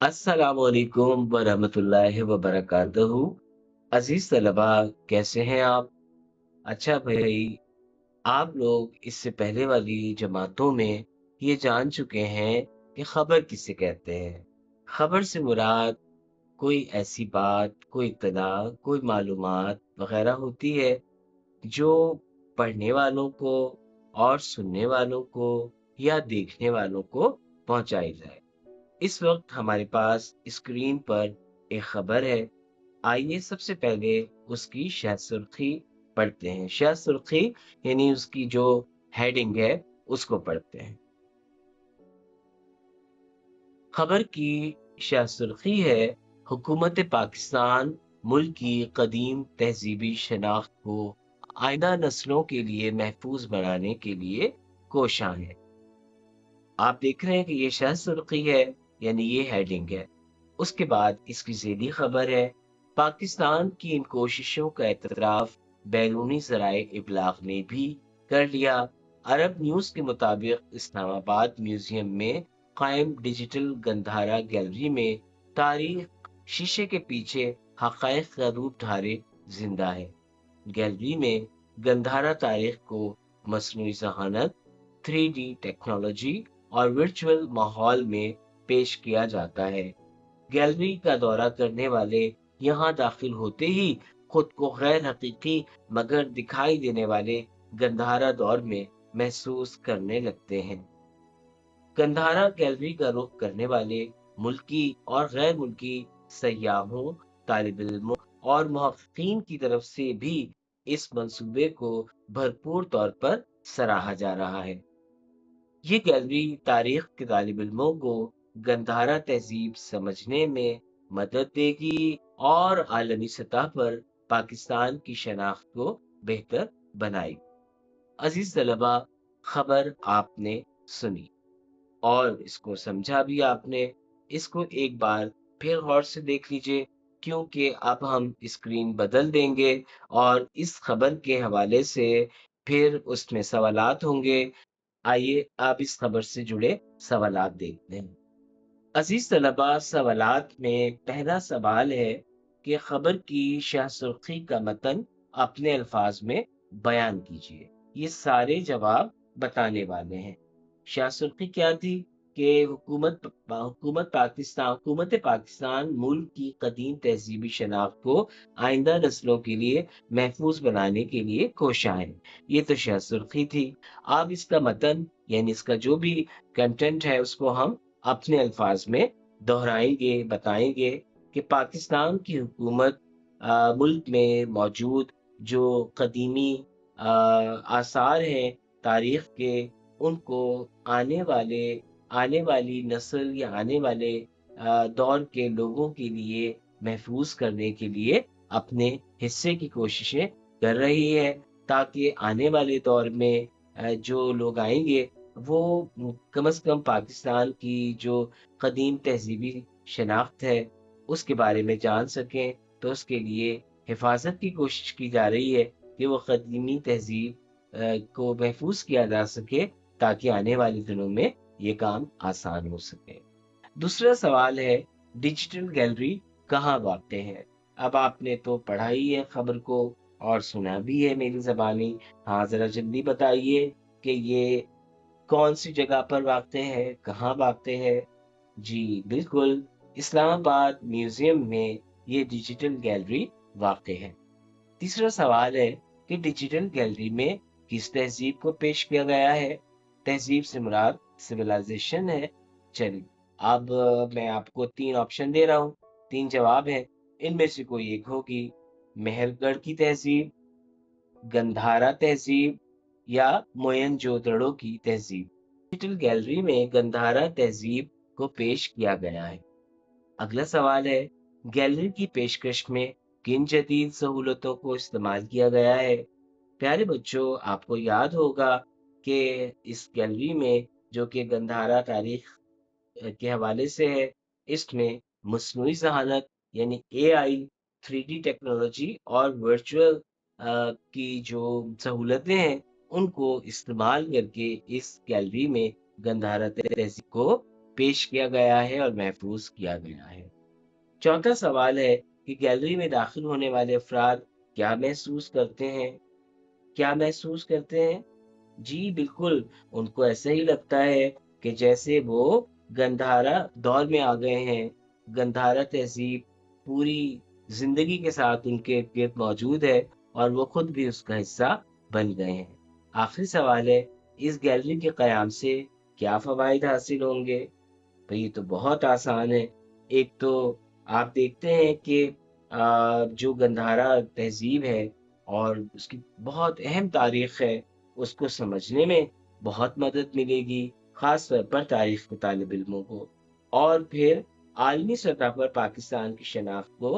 अस्सलाम वालेकुम वरहमतुल्लाहि वबरकातुहू। अजीज तलबा, कैसे हैं आप? अच्छा भाई, आप लोग इससे पहले वाली जमातों में ये जान चुके हैं कि खबर किसे कहते हैं। खबर से मुराद कोई ऐसी बात, कोई इत्तला, कोई मालूमात वगैरह होती है जो पढ़ने वालों को और सुनने वालों को या देखने वालों को पहुंचाई जाए। इस वक्त हमारे पास स्क्रीन पर एक खबर है। आइए सबसे पहले उसकी शह सुर्खी पढ़ते हैं। शह सुर्खी यानी उसकी जो हेडिंग है उसको पढ़ते हैं। खबर की शह सुर्खी है, हुकूमत पाकिस्तान मुल्क की कदीम तहजीबी शनाख्त को आइंदा नस्लों के लिए महफूज बनाने के लिए कोशां है। आप देख रहे हैं कि ये शह सुर्खी है, यानी ये हेडिंग है। उसके बाद इसकी ज़ेली खबर है, पाकिस्तान की इन कोशिशों का एतराफ़ बैरूनी ज़राए इबलाग ने भी कर लिया। अरब न्यूज़ के मुताबिक इस्लामाबाद म्यूज़ियम में कायम डिजिटल गंधारा गैलरी में तारीख शीशे के पीछे हक़ाइक़ का रूप धारे जिंदा है। गैलरी में गंधारा तारीख को मसनूई ज़हानत, 3D टेक्नोलॉजी और वर्चुअल माहौल में पेश किया जाता है। गैलरी का दौरा करने वाले यहाँ दाखिल होते ही खुद को गैर हकीकी मगर दिखाई देने वाले गंधारा दौर में महसूस करने लगते हैं। गंधारा गैलरी का रुख करने वाले मुल्की और गैर मुल्की सयाहों, तालिब इल्मों और मुहक्किकीन की तरफ से भी इस मंसूबे को भरपूर तौर पर सराहा जा रहा है। ये गैलरी तारीख के तालिब इल्मों को गंधारा तहजीब समझने में मदद देगी और आलमी सतह पर पाकिस्तान की शनाख्त को बेहतर बनाएगी। अजीज तलबा, खबर आपने सुनी और इसको समझा भी आपने। इसको एक बार फिर गौर से देख लीजिए, क्योंकि अब हम स्क्रीन बदल देंगे और इस खबर के हवाले से फिर उसमें सवालात होंगे। आइए अब इस खबर से जुड़े सवालात देखते हैं। अजीज तलबा, सवालात में पहला सवाल है कि खबर की शाह सुर्खी का मतन अपने अल्फाज में बयान कीजिए। ये सारे जवाब बताने वाले हैं। शाह सुर्खी क्या थी कि हुकूमत पाकिस्तान मुल्क की कदीम तहजीबी शनाख्त को आइंदा नस्लों के लिए महफूज बनाने के लिए कोशां है। ये तो शाह सुर्खी थी। अब इसका मतन यानी इसका जो भी कंटेंट है उसको हम अपने अल्फाज में दोहराएंगे, बताएंगे कि पाकिस्तान की हुकूमत मुल्क में मौजूद जो कदीमी आसार हैं तारीख के, उनको आने वाले आने वाली नस्ल या आने वाले दौर के लोगों के लिए महफूज करने के लिए अपने हिस्से की कोशिशें कर रही है, ताकि आने वाले दौर में जो लोग आएंगे वो कम से कम पाकिस्तान की जो कदीम तहजीबी शनाख्त है उसके बारे में जान सकें। तो उसके लिए हिफाजत की कोशिश की जा रही है कि वो कदीमी तहजीब को महफूज किया जा सके, ताकि आने वाले दिनों में ये काम आसान हो सके। दूसरा सवाल है, डिजिटल गैलरी कहाँ वाक़ है? अब आपने तो पढ़ा ही है खबर को और सुना भी है मेरी ज़बानी। हाँ, ज़रा जल्दी बताइए कि ये कौन-सी जगह पर वाक़ है, कहाँ वाक़ है? जी, बिल्कुल, इस्लामाबाद म्यूज़ियम में ये डिजिटल गैलरी वाक़ है। तीसरा सवाल है कि डिजिटल गैलरी में किस तहज़ीब को पेश किया गया है? तहज़ीब से मुराद सिविलाइज़ेशन है। चलिए, अब मैं आपको 3 ऑप्शन दे रहा हूँ, 3 जवाब हैं, इनमें से कोई एक होगी। मेहरगढ़ की तहज़ीब, गंधारा तहज़ीब या मोहनजोदड़ो की तहज़ीब। डिजिटल गैलरी में गंधारा तहज़ीब को पेश किया गया है। अगला सवाल है, गैलरी की पेशकश में किन जदीद सहूलतों को इस्तेमाल किया गया है? प्यारे बच्चों, आपको याद होगा कि इस गैलरी में जो कि गंधारा तारीख के हवाले से है, इसमें मसनूई ज़हानत यानी एआई, 3D टेक्नोलॉजी और वर्चुअल की जो सहूलतें हैं, उनको इस्तेमाल करके इस गैलरी में गंधारा तहज़ीब को پیش کیا گیا ہے اور محفوظ کیا گیا ہے۔ چوتھا سوال ہے کہ گیلری میں داخل ہونے والے افراد کیا محسوس کرتے ہیں؟ کیا محسوس کرتے ہیں؟ جی بالکل، ان کو ایسا ہی لگتا ہے کہ جیسے وہ گندھارا دور میں آ گئے ہیں۔ گندھارا تہذیب پوری زندگی کے ساتھ ان کے ارد گرد موجود ہے اور وہ خود بھی اس کا حصہ بن گئے ہیں۔ آخری سوال ہے، اس گیلری کے قیام سے کیا فوائد حاصل ہوں گے؟ بھئی یہ تو بہت آسان ہے۔ ایک تو آپ دیکھتے ہیں کہ جو گندھارا تہذیب ہے اور اس کی بہت اہم تاریخ ہے، اس کو سمجھنے میں بہت مدد ملے گی، خاص طور پر تاریخ کے طالب علموں کو۔ اور پھر عالمی سطح پر پاکستان کی شناخت کو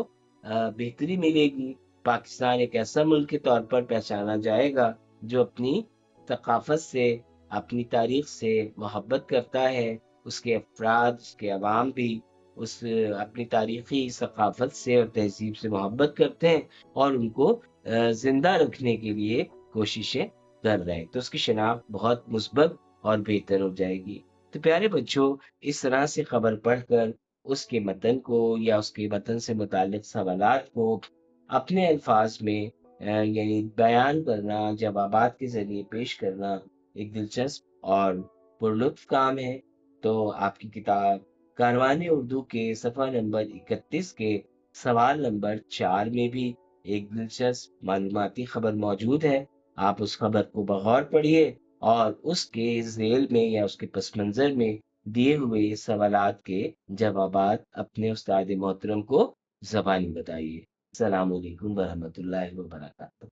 بہتری ملے گی۔ پاکستان ایک ایسا ملک کے طور پر پہچانا جائے گا جو اپنی ثقافت سے، اپنی تاریخ سے محبت کرتا ہے۔ اس کے افراد، اس کے عوام بھی اس اپنی تاریخی ثقافت سے اور تہذیب سے محبت کرتے ہیں اور ان کو زندہ رکھنے کے لیے کوششیں کر رہے ہیں، تو اس کی شناخت بہت مثبت اور بہتر ہو جائے گی۔ تو پیارے بچوں، اس طرح سے خبر پڑھ کر اس کے متن کو یا اس کے متن سے متعلق سوالات کو اپنے الفاظ میں یعنی بیان کرنا، جوابات کے ذریعے پیش کرنا ایک دلچسپ اور پرلطف کام ہے۔ تو آپ کی کتاب کاروان اردو کے صفحہ نمبر 31 کے سوال نمبر 4 میں بھی ایک دلچسپ معلوماتی خبر موجود ہے۔ آپ اس خبر کو بغور پڑھیے اور اس کے ذیل میں یا اس کے پس منظر میں دیے ہوئے سوالات کے جوابات اپنے استاد محترم کو زبانی بتائیے۔ السلام علیکم ورحمۃ اللہ وبرکاتہ۔